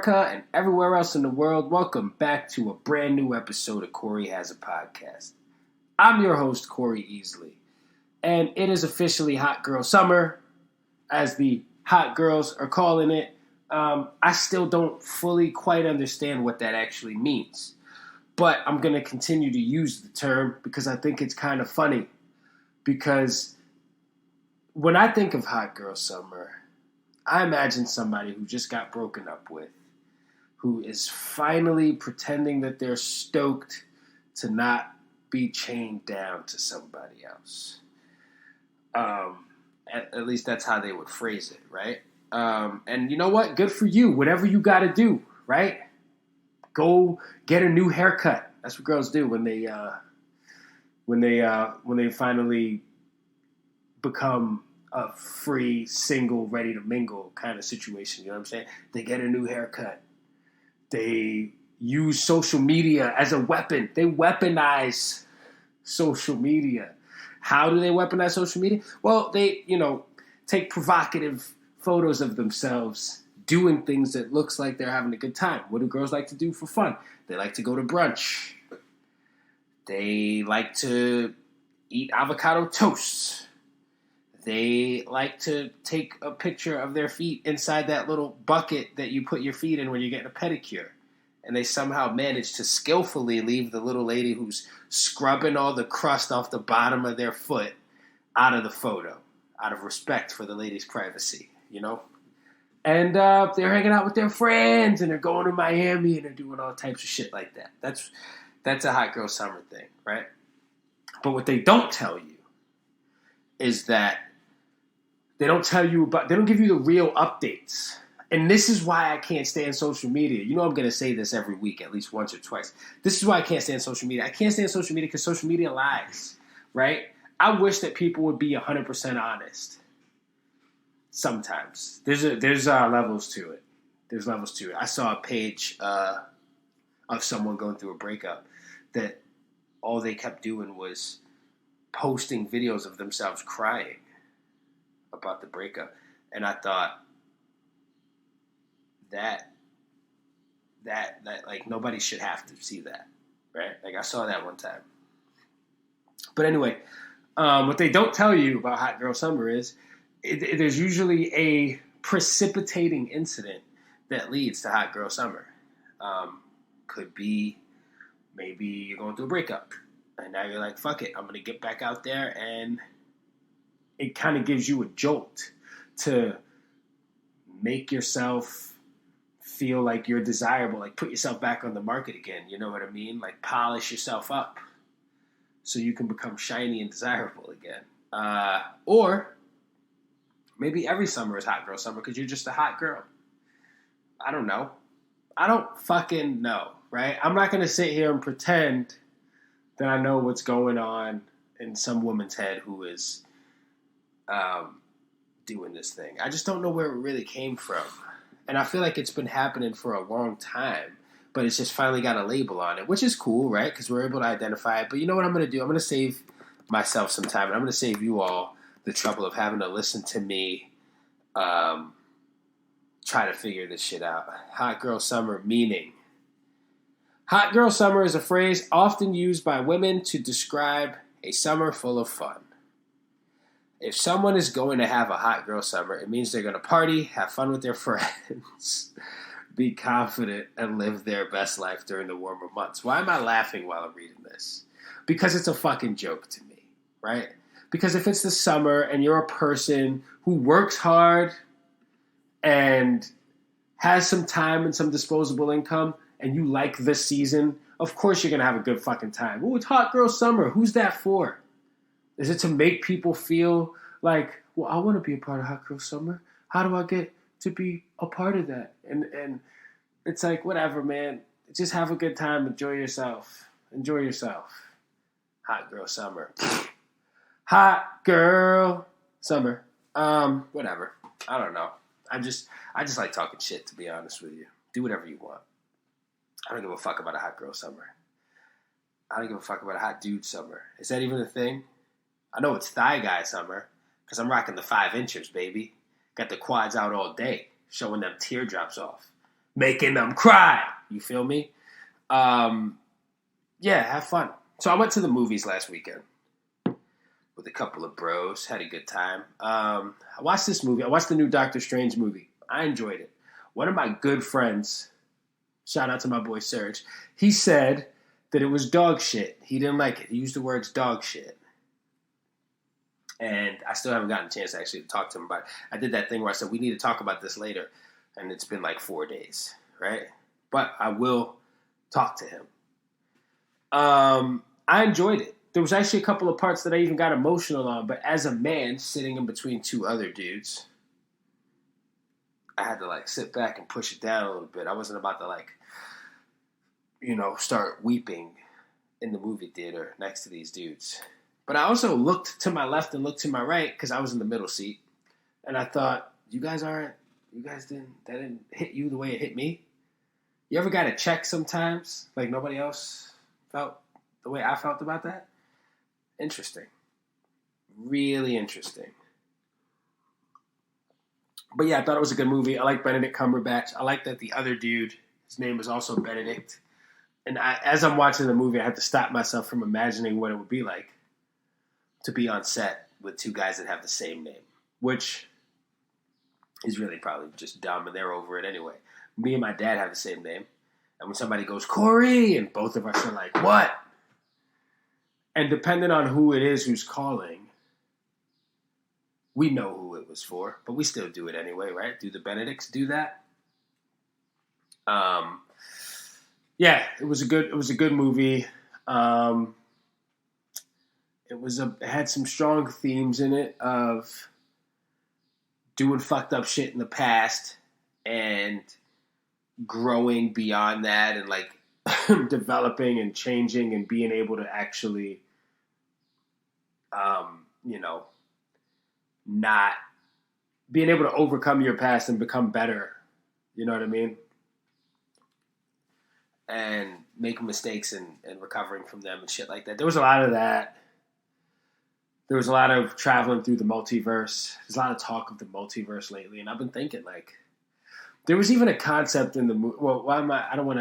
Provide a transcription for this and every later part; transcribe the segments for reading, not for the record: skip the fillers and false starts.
America and everywhere else in the world, welcome back to a brand new episode of Corey Has a Podcast. I'm your host, Corey Easley, and it is officially Hot Girl Summer, as the hot girls are calling it. I still don't fully quite understand what that actually means, but I'm going to continue to use the term because I think it's kind of funny. Because when I think of Hot Girl Summer, I imagine somebody who just got broken up with, who is finally pretending that they're stoked to not be chained down to somebody else. At least that's how they would phrase it, right? And you know what? Good for you. Whatever you got to do, right? Go get a new haircut. That's what girls do when they finally become a free, single, ready to mingle kind of situation. You know what I'm saying? They get a new haircut. They use social media as a weapon. They weaponize social media. How do they weaponize social media? Well, they, take provocative photos of themselves doing things that looks like they're having a good time. What do girls like to do for fun? They like to go to brunch. They like to eat avocado toast. They like to take a picture of their feet inside that little bucket that you put your feet in when you're getting a pedicure. And they somehow manage to skillfully leave the little lady who's scrubbing all the crust off the bottom of their foot out of the photo, out of respect for the lady's privacy, And they're hanging out with their friends, and they're going to Miami, and they're doing all types of shit like that. That's a Hot Girl Summer thing, right? But what they don't tell you is that they don't give you the real updates. And this is why I can't stand social media. I'm going to say this every week, at least once or twice. This is why I can't stand social media. I can't stand social media because social media lies, right? I wish that people would be 100% honest. Sometimes. There's levels to it. There's levels to it. I saw a page of someone going through a breakup that all they kept doing was posting videos of themselves crying about the breakup. And I thought that like nobody should have to see that, right? Like I saw that one time. But anyway, what they don't tell you about Hot Girl Summer is there's usually a precipitating incident that leads to Hot Girl Summer. Could be maybe you're going through a breakup and now you're like, fuck it, I'm going to get back out there, and it kind of gives you a jolt to make yourself feel like you're desirable, like put yourself back on the market again, you know what I mean? Like polish yourself up so you can become shiny and desirable again. Or maybe every summer is Hot Girl Summer because you're just a hot girl. I don't know. I don't fucking know, right? I'm not going to sit here and pretend that I know what's going on in some woman's head who is doing this thing. I just don't know where it really came from. And I feel like it's been happening for a long time, but it's just finally got a label on it, which is cool, right? Because we're able to identify it. But you know what I'm going to do? I'm going to save myself some time, and I'm going to save you all the trouble of having to listen to me try to figure this shit out. Hot Girl Summer meaning. Hot Girl Summer is a phrase often used by women to describe a summer full of fun. If someone is going to have a Hot Girl Summer, it means they're going to party, have fun with their friends, be confident, and live their best life during the warmer months. Why am I laughing while I'm reading this? Because it's a fucking joke to me, right? Because if it's the summer and you're a person who works hard and has some time and some disposable income and you like this season, of course you're going to have a good fucking time. Ooh, it's Hot Girl Summer. Who's that for? Is it to make people feel like, well, I want to be a part of Hot Girl Summer. How do I get to be a part of that? And it's like, whatever, man. Just have a good time. Enjoy yourself. Enjoy yourself. Hot Girl Summer. Hot Girl Summer. Whatever. I don't know. I just like talking shit, to be honest with you. Do whatever you want. I don't give a fuck about a Hot Girl Summer. I don't give a fuck about a Hot Dude Summer. Is that even a thing? I know it's Thigh Guy Summer because I'm rocking the 5 inchers, baby. Got the quads out all day, showing them teardrops off. making them cry. You feel me? Yeah, have fun. So I went to the movies last weekend with a couple of bros. Had a good time. I watched this movie. I watched the new Doctor Strange movie. I enjoyed it. One of my good friends, shout out to my boy Serge, he said that it was dog shit. He didn't like it. He used the words dog shit. And I still haven't gotten a chance actually to talk to him about it. I did that thing where I said, we need to talk about this later. And it's been like 4 days, right? But I will talk to him. I enjoyed it. There was actually a couple of parts that I even got emotional on. But as a man sitting in between two other dudes, I had to like sit back and push it down a little bit. I wasn't about to like, start weeping in the movie theater next to these dudes. But I also looked to my left and looked to my right because I was in the middle seat. And I thought, that didn't hit you the way it hit me? You ever got a check sometimes? Like nobody else felt the way I felt about that? Interesting. Really interesting. But yeah, I thought it was a good movie. I like Benedict Cumberbatch. I like that the other dude, his name was also Benedict. And as I'm watching the movie, I had to stop myself from imagining what it would be like to be on set with two guys that have the same name, which is really probably just dumb, and they're over it anyway. Me and my dad have the same name, and when somebody goes, Corey, and both of us are like, what? And depending on who it is who's calling, we know who it was for, but we still do it anyway, right? Do the Benedicts do that? Yeah, it was a good movie. It had some strong themes in it of doing fucked up shit in the past and growing beyond that and like developing and changing and being able to actually, not being able to overcome your past and become better. You know what I mean? And making mistakes and recovering from them and shit like that. There was a lot of that. There was a lot of traveling through the multiverse. There's a lot of talk of the multiverse lately. And I've been thinking, like, there was even a concept in the movie. Well, I'm not going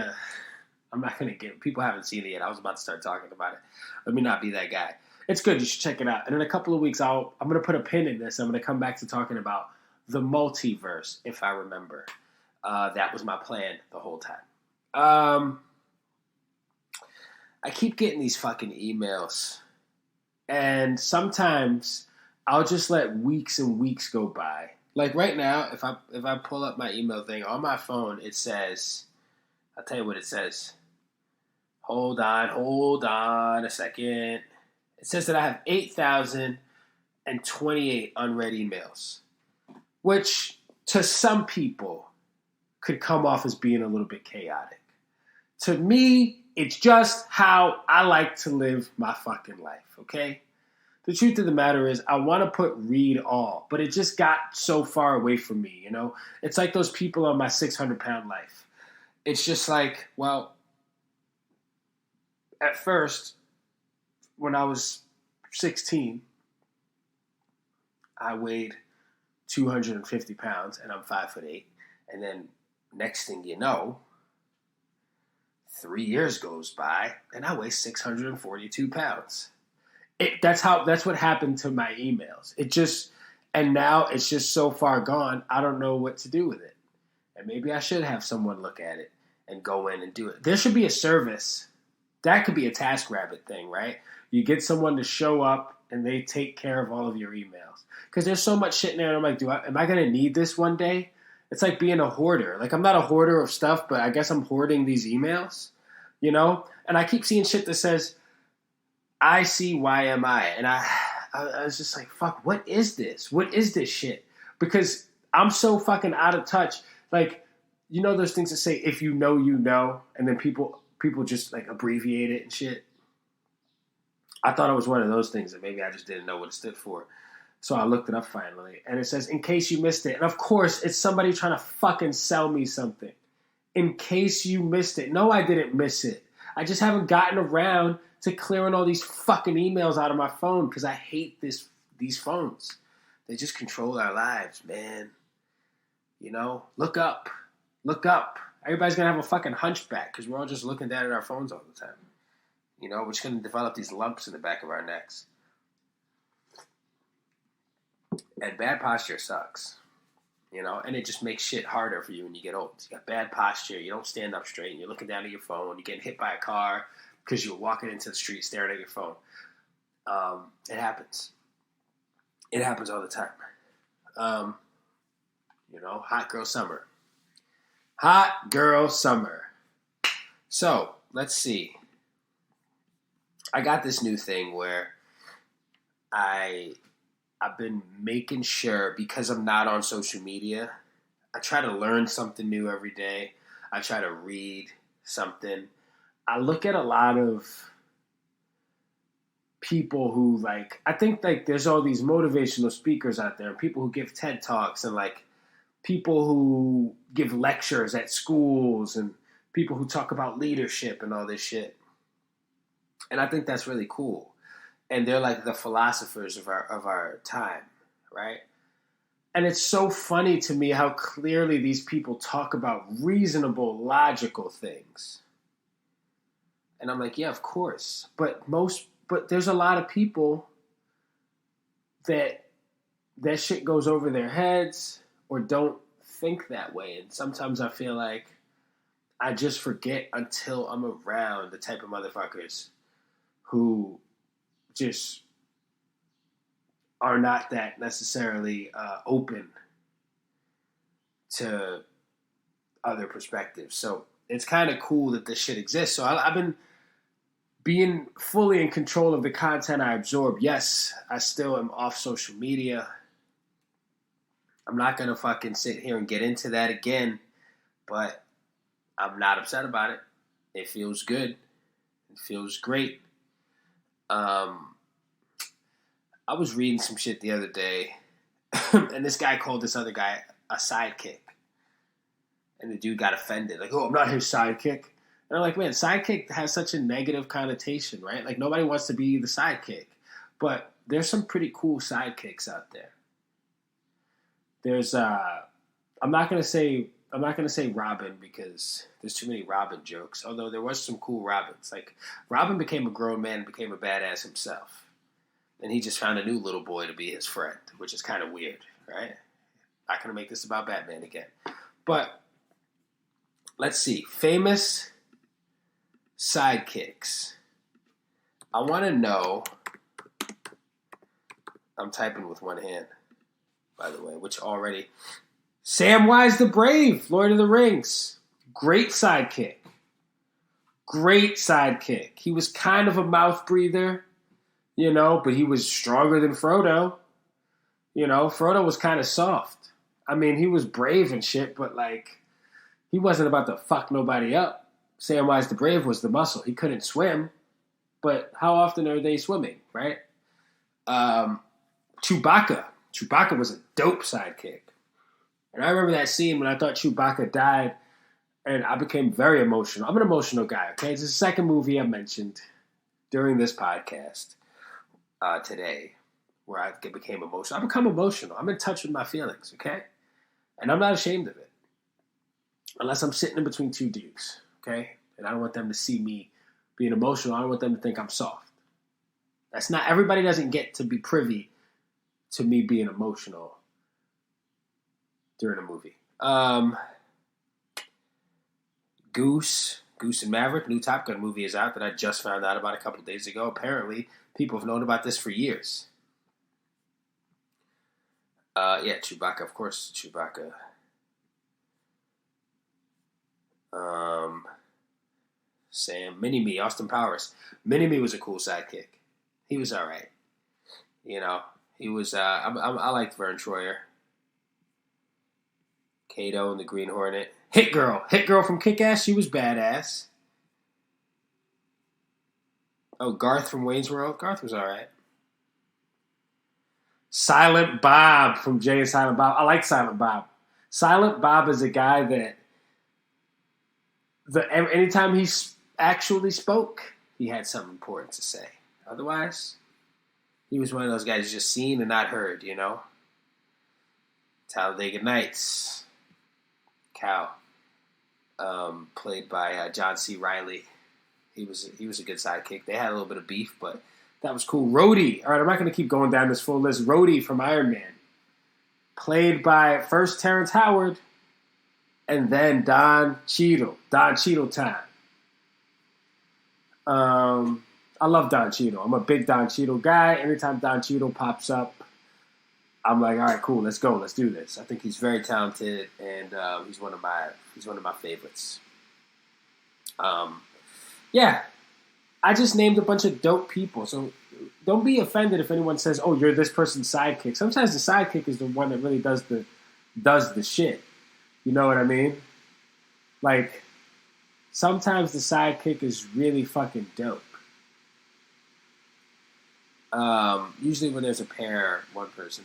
to get, people haven't seen it yet. I was about to start talking about it. Let me not be that guy. It's good. You should check it out. And in a couple of weeks, I'm going to put a pin in this. I'm going to come back to talking about the multiverse, if I remember. That was my plan the whole time. I keep getting these fucking emails. And sometimes I'll just let weeks and weeks go by. Like right now, if I pull up my email thing on my phone, it says, I'll tell you what it says. Hold on a second. It says that I have 8,028 unread emails, which to some people could come off as being a little bit chaotic. To me, it's just how I like to live my fucking life, okay? The truth of the matter is I want to put read all, but it just got so far away from me, you know? It's like those people on my 600-pound life. It's just like, well, at first, when I was 16, I weighed 250 pounds, and I'm 5'8". And then next thing you know, 3 years goes by, and I weigh 642 pounds. That's what happened to my emails. And now it's just so far gone, I don't know what to do with it. And maybe I should have someone look at it and go in and do it. There should be a service. That could be a TaskRabbit thing, right? You get someone to show up and they take care of all of your emails. Because there's so much shit in there, and I'm like, am I going to need this one day? It's like being a hoarder. Like, I'm not a hoarder of stuff, but I guess I'm hoarding these emails, you know? And I keep seeing shit that says, ICYMI. And I was just like, fuck, what is this? What is this shit? Because I'm so fucking out of touch. Like, you know those things that say, if you know, you know, and then people just like abbreviate it and shit. I thought it was one of those things that maybe I just didn't know what it stood for. So I looked it up finally. And it says, in case you missed it. And of course, it's somebody trying to fucking sell me something. In case you missed it. No, I didn't miss it. I just haven't gotten around to clearing all these fucking emails out of my phone because I hate these phones. They just control our lives, man. You know, look up. Everybody's going to have a fucking hunchback because we're all just looking down at our phones all the time. You know, we're just going to develop these lumps in the back of our necks. And bad posture sucks. You know, and it just makes shit harder for you when you get old. You got bad posture. You don't stand up straight. And you're looking down at your phone. You're getting hit by a car because you're walking into the street staring at your phone. It happens. It happens all the time. You know, hot girl summer. Hot girl summer. So, let's see. I got this new thing where I've been making sure, because I'm not on social media, I try to learn something new every day. I try to read something. I look at a lot of people who, like, I think, like, there's all these motivational speakers out there, and people who give TED Talks, and, like, people who give lectures at schools, and people who talk about leadership and all this shit. And I think that's really cool. And they're like the philosophers of our time, right? And it's so funny to me how clearly these people talk about reasonable, logical things. And I'm like, yeah, of course. But there's a lot of people that shit goes over their heads or don't think that way. And sometimes I feel like I just forget until I'm around the type of motherfuckers who just are not that necessarily open to other perspectives. So it's kind of cool that this shit exists. So I've been being fully in control of the content I absorb. Yes, I still am off social media. I'm not going to fucking sit here and get into that again, but I'm not upset about it. It feels good. It feels great. I was reading some shit the other day, and this guy called this other guy a sidekick. And the dude got offended. Like, oh, I'm not his sidekick. And I'm like, man, sidekick has such a negative connotation, right? Like, nobody wants to be the sidekick. But there's some pretty cool sidekicks out there. There's, I'm not going to say Robin because there's too many Robin jokes. Although there was some cool Robins. Like, Robin became a grown man and became a badass himself. And he just found a new little boy to be his friend, which is kind of weird, right? Not going to make this about Batman again. But let's see. Famous sidekicks. I want to know. I'm typing with one hand, by the way, which already. Samwise the Brave, Lord of the Rings. Great sidekick. Great sidekick. He was kind of a mouth breather, you know, but he was stronger than Frodo. You know, Frodo was kind of soft. I mean, he was brave and shit, but, like, he wasn't about to fuck nobody up. Samwise the Brave was the muscle. He couldn't swim, but how often are they swimming, right? Chewbacca. Chewbacca was a dope sidekick. And I remember that scene when I thought Chewbacca died, and I became very emotional. I'm an emotional guy, okay? It's the second movie I mentioned during this podcast today where I became emotional. I become emotional. I'm in touch with my feelings, okay? And I'm not ashamed of it. Unless I'm sitting in between two dudes, okay? And I don't want them to see me being emotional. I don't want them to think I'm soft. That's not, everybody doesn't get to be privy to me being emotional during a movie. Goose and Maverick, new Top Gun movie is out that I just found out about a couple days ago. Apparently, people have known about this for years. Yeah, Chewbacca, of course, Chewbacca. Sam, Mini-Me, Austin Powers. Mini-Me was a cool sidekick. He was all right. You know, he was, I liked Vern Troyer. Kato and the Green Hornet. Hit Girl from Kick-Ass, she was badass. Oh, Garth from Wayne's World. Garth was all right. Silent Bob from Jay and Silent Bob. I like Silent Bob. Silent Bob is a guy that anytime he actually spoke, he had something important to say. Otherwise, he was one of those guys just seen and not heard, you know? Talladega Nights. Cow. played by John C. Reilly. He was a good sidekick. They had a little bit of beef, but that was cool. Rhodey. All right, I'm not going to keep going down this full list. Rhodey from Iron Man, played by first Terrence Howard, and then Don Cheadle. Don Cheadle time. I love Don Cheadle. I'm a big Don Cheadle guy. Anytime Don Cheadle pops up, I'm like, all right, cool, let's go, let's do this. I think he's very talented, and he's one of my favorites. Yeah, I just named a bunch of dope people, so don't be offended if anyone says, "Oh, you're this person's sidekick." Sometimes the sidekick is the one that really does the shit. You know what I mean? Like, sometimes the sidekick is really fucking dope. Usually when there's a pair, one person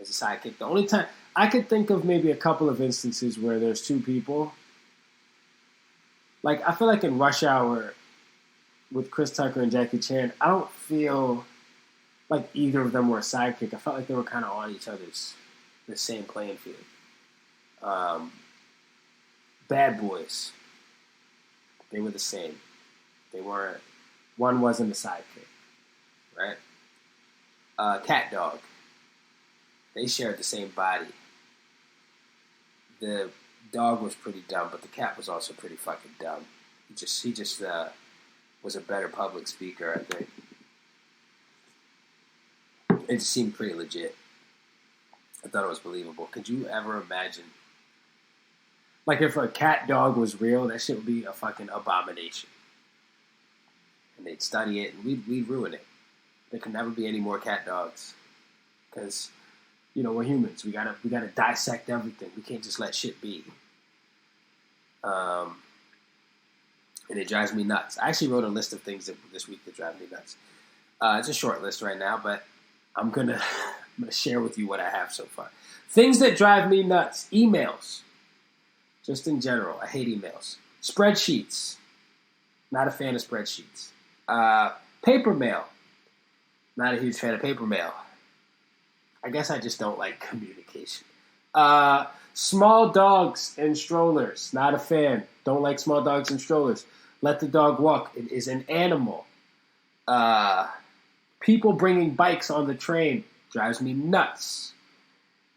is a sidekick. The only time I could think of maybe a couple of instances where there's two people. Like, I feel like in Rush Hour with Chris Tucker and Jackie Chan, I don't feel like either of them were a sidekick. I felt like they were kind of on each other's the same playing field. Bad Boys, they were the same. They weren't. One wasn't a sidekick, right? Cat Dog, they shared the same body. The dog was pretty dumb, but the cat was also pretty fucking dumb. He just was a better public speaker, I think. It just seemed pretty legit. I thought it was believable. Could you ever imagine? Like, if a cat dog was real, that shit would be a fucking abomination. And they'd study it, and we'd ruin it. There could never be any more cat dogs. Because, we're humans. We gotta dissect everything. We can't just let shit be. And it drives me nuts. I actually wrote a list of things this week that drive me nuts. It's a short list right now, but I'm gonna share with you what I have so far. Things that drive me nuts. Emails. Just in general. I hate emails. Spreadsheets. Not a fan of spreadsheets. Paper mail. Not a huge fan of paper mail. I guess I just don't like communication. Small dogs and strollers. Not a fan. Don't like small dogs and strollers. Let the dog walk. It is an animal. People bringing bikes on the train drives me nuts.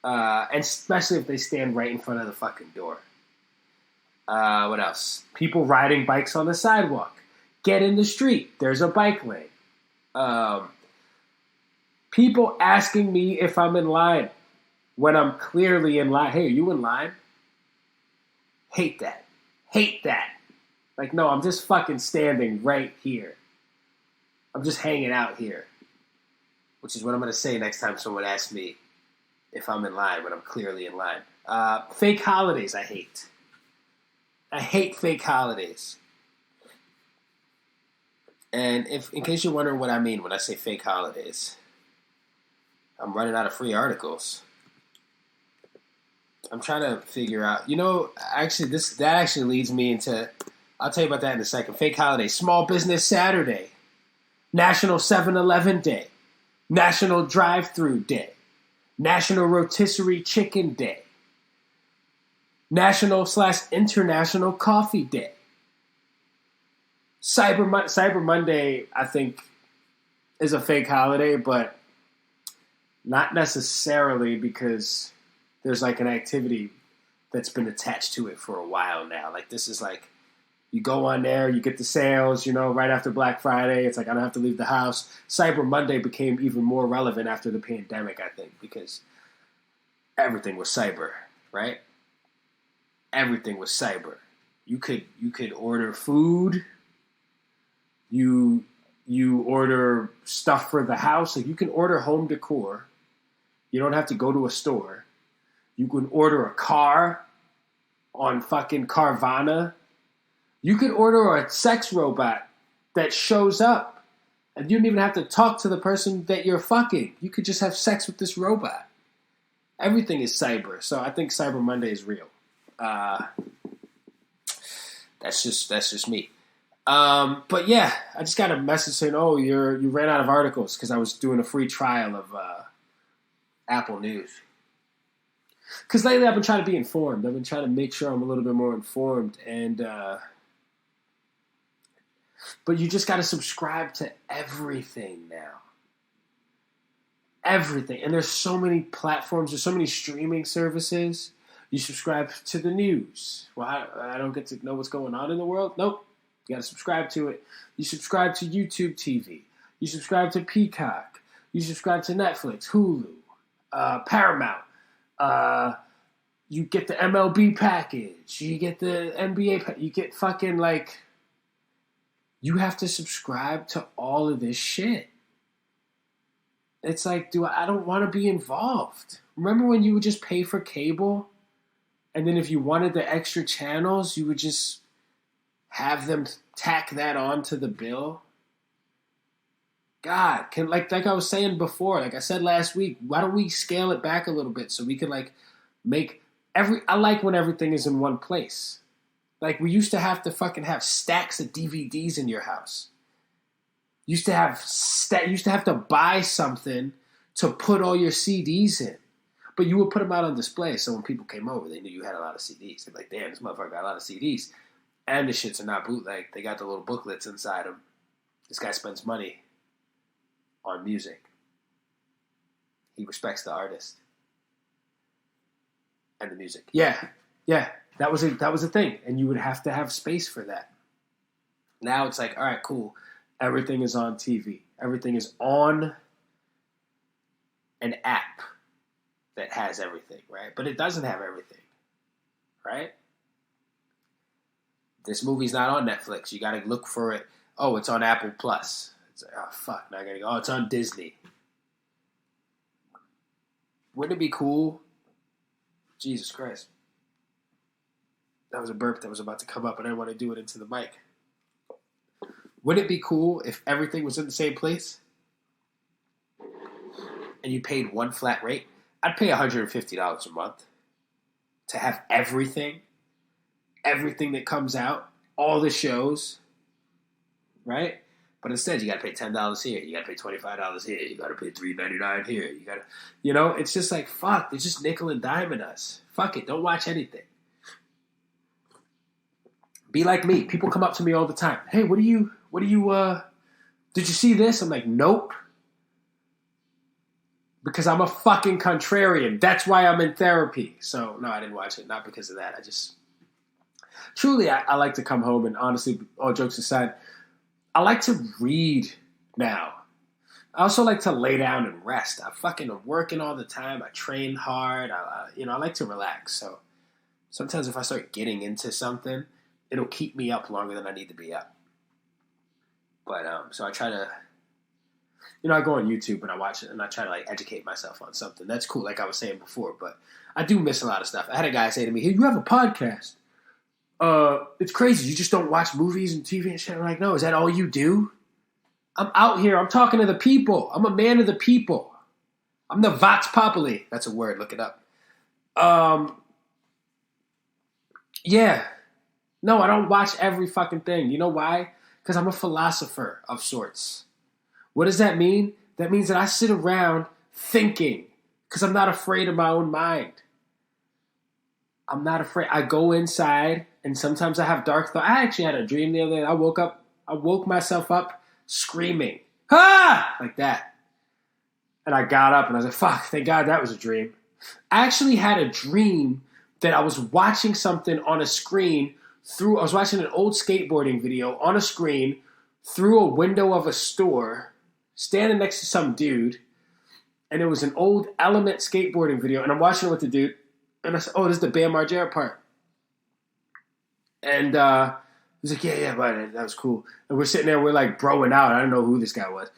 And especially if they stand right in front of the fucking door. What else? People riding bikes on the sidewalk. Get in the street. There's a bike lane. People asking me if I'm in line when I'm clearly in line. Hey, are you in line? Hate that. Hate that. Like, no, I'm just fucking standing right here. I'm just hanging out here. Which is what I'm going to say next time someone asks me if I'm in line when I'm clearly in line. Fake holidays I hate. I hate fake holidays. And in case you're wondering what I mean when I say fake holidays, I'm running out of free articles. I'm trying to figure out, actually that actually leads me into, I'll tell you about that in a second. Fake holidays. Small Business Saturday. National 7-Eleven Day. National Drive-Thru Day. National Rotisserie Chicken Day. National/International Coffee Day. Cyber Monday, I think, is a fake holiday, but not necessarily, because there's like an activity that's been attached to it for a while now. Like, this is like, you go on there, you get the sales, right after Black Friday. It's like, I don't have to leave the house. Cyber Monday became even more relevant after the pandemic, I think, because everything was cyber, right? Everything was cyber. You could order food. You order stuff for the house. Like, you can order home decor. You don't have to go to a store. You can order a car on fucking Carvana. You could order a sex robot that shows up, and you don't even have to talk to the person that you're fucking. You could just have sex with this robot. Everything is cyber. So I think Cyber Monday is real. That's just me. But yeah, I just got a message saying, "Oh, you ran out of articles," because I was doing a free trial of Apple News. Because lately I've been trying to be informed. I've been trying to make sure I'm a little bit more informed. But you just got to subscribe to everything now. Everything. And there's so many platforms. There's so many streaming services. You subscribe to the news. Well, I don't get to know what's going on in the world. Nope. You got to subscribe to it. You subscribe to YouTube TV. You subscribe to Peacock. You subscribe to Netflix, Hulu, Paramount. You get the MLB package. You get the NBA. You get fucking like. You have to subscribe to all of this shit. It's like, I don't want to be involved. Remember when you would just pay for cable? And then if you wanted the extra channels, you would just have them tack that onto the bill? God, like I was saying before, like I said last week, why don't we scale it back a little bit so we can like make I like when everything is in one place. Like we used to have to fucking have stacks of DVDs in your house. Used to have to buy something to put all your CDs in. But you would put them out on display, so when people came over, they knew you had a lot of CDs. They're like, damn, this motherfucker got a lot of CDs. And the shits are not bootleg. They got the little booklets inside them. This guy spends money on music. He respects the artist. And the music. Yeah. That was a thing. And you would have to have space for that. Now it's like, all right, cool. Everything is on TV. Everything is on an app that has everything, right? But it doesn't have everything, right? This movie's not on Netflix. You got to look for it. Oh, it's on Apple Plus. It's like, oh, fuck. Now I got to go. Oh, it's on Disney. Wouldn't it be cool? Jesus Christ. That was a burp that was about to come up, and I didn't want to do it into the mic. Wouldn't it be cool if everything was in the same place? And you paid one flat rate? I'd pay $150 a month to have everything that comes out, all the shows, right? But instead, you got to pay $10 here, you got to pay $25 here, you got to pay $3.99 here, you got to, it's just like, fuck, they're just nickel and diming us. Fuck it, don't watch anything. Be like me. People come up to me all the time. Hey, did you see this? I'm like, nope. Because I'm a fucking contrarian. That's why I'm in therapy. So, no, I didn't watch it. Not because of that. Truly, I like to come home and honestly, all jokes aside, I like to read now. I also like to lay down and rest. I'm working all the time. I train hard. I like to relax. So sometimes if I start getting into something, it'll keep me up longer than I need to be up. But, so I try to, I go on YouTube and I watch it and I try to like educate myself on something. That's cool, like I was saying before, but I do miss a lot of stuff. I had a guy say to me, hey, you have a podcast. It's crazy. You just don't watch movies and TV and shit. I'm like, no, is that all you do? I'm out here. I'm talking to the people. I'm a man of the people. I'm the Vox Populi. That's a word. Look it up. Yeah. No, I don't watch every fucking thing. You know why? Because I'm a philosopher of sorts. What does that mean? That means that I sit around thinking because I'm not afraid of my own mind. I'm not afraid. I go inside and sometimes I have dark thoughts. I actually had a dream the other day. I woke myself up screaming. Ah! Like that. And I got up and I was like, fuck, thank God that was a dream. I actually had a dream that I was watching something on a screen I was watching an old skateboarding video on a screen through a window of a store, standing next to some dude, and it was an old Element skateboarding video, and I'm watching it with the dude, and I said, oh, this is the Bam Margera part. And he's like, yeah, but that was cool. And we're sitting there, we're like broing out. I don't know who this guy was.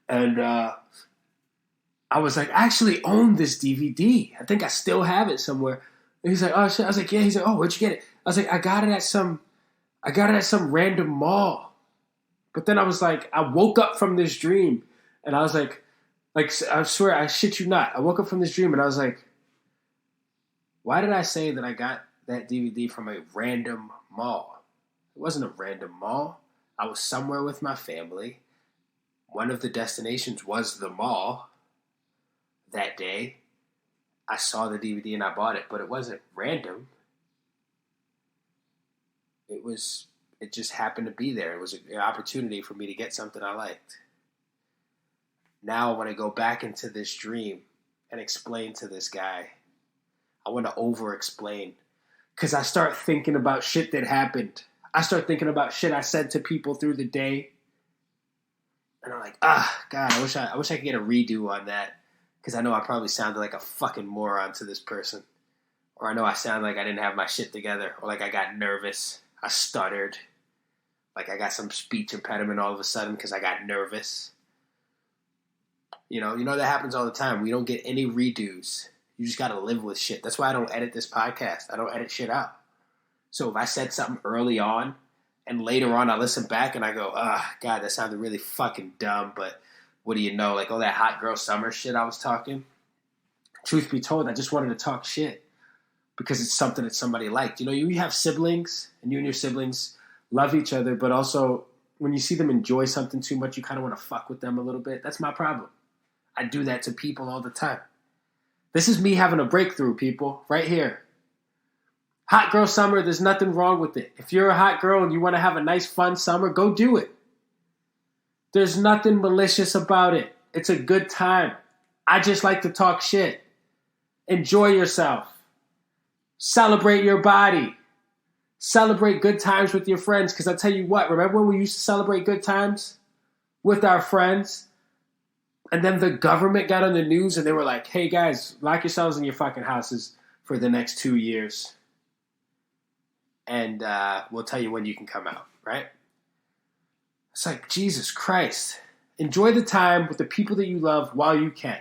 And I was like, I actually own this DVD. I think I still have it somewhere. And he's like, oh, shit. I was like, yeah. He's like, oh, where'd you get it? I was like, I got it at some random mall. But then I was like, I woke up from this dream and I was like, I swear, I shit you not. I woke up from this dream and I was like, why did I say that I got that DVD from a random mall? It wasn't a random mall. I was somewhere with my family. One of the destinations was the mall that day. I saw the DVD and I bought it, but it wasn't random. It just happened to be there. It was an opportunity for me to get something I liked. Now I want to go back into this dream and explain to this guy. I want to over-explain. Because I start thinking about shit that happened. I start thinking about shit I said to people through the day. And I'm like, God, I wish I could get a redo on that. Because I know I probably sounded like a fucking moron to this person. Or I know I sound like I didn't have my shit together. Or like I got nervous. I stuttered. Like I got some speech impediment all of a sudden because I got nervous. You know that happens all the time. We don't get any redos. You just got to live with shit. That's why I don't edit this podcast. I don't edit shit out. So if I said something early on and later on I listen back and I go, God, that sounded really fucking dumb, but what do you know? Like all that hot girl summer shit I was talking. Truth be told, I just wanted to talk shit because it's something that somebody liked. You have siblings and you and your siblings love each other, but also when you see them enjoy something too much, you kind of want to fuck with them a little bit. That's my problem. I do that to people all the time. This is me having a breakthrough, people, right here. Hot girl summer, there's nothing wrong with it. If you're a hot girl and you want to have a nice, fun summer, go do it. There's nothing malicious about it. It's a good time. I just like to talk shit. Enjoy yourself. Celebrate your body. Celebrate good times with your friends. Because I tell you what, remember when we used to celebrate good times with our friends? And then the government got on the news and they were like, hey guys, lock yourselves in your fucking houses for the next 2 years. And we'll tell you when you can come out, right? It's like, Jesus Christ. Enjoy the time with the people that you love while you can.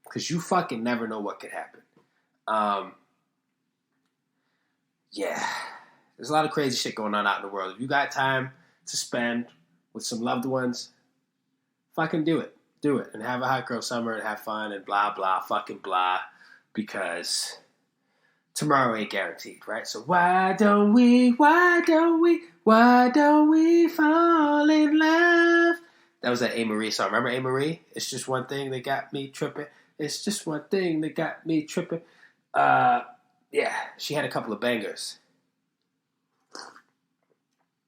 Because you fucking never know what could happen. Yeah. There's a lot of crazy shit going on out in the world. If you got time to spend with some loved ones, fucking do it. Do it. And have a hot girl summer and have fun and blah, blah, fucking blah. Because tomorrow ain't guaranteed, right? So why don't we fall in love? That was that A. Marie song. Remember A. Marie? It's just one thing that got me tripping. It's just one thing that got me tripping. Yeah, she had a couple of bangers.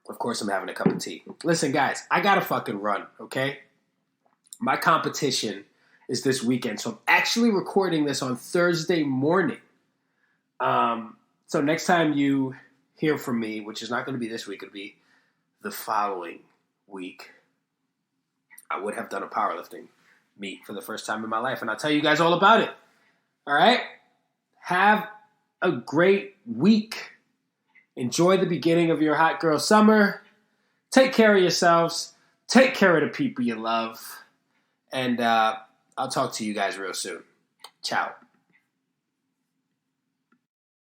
Of course, I'm having a cup of tea. Listen, guys, I gotta fucking run, okay? My competition is this weekend, so I'm actually recording this on Thursday morning. So next time you hear from me, which is not going to be this week, it'll be the following week, I would have done a powerlifting meet for the first time in my life, and I'll tell you guys all about it. All right? Have a great week. Enjoy the beginning of your hot girl summer. Take care of yourselves. Take care of the people you love. And I'll talk to you guys real soon. Ciao.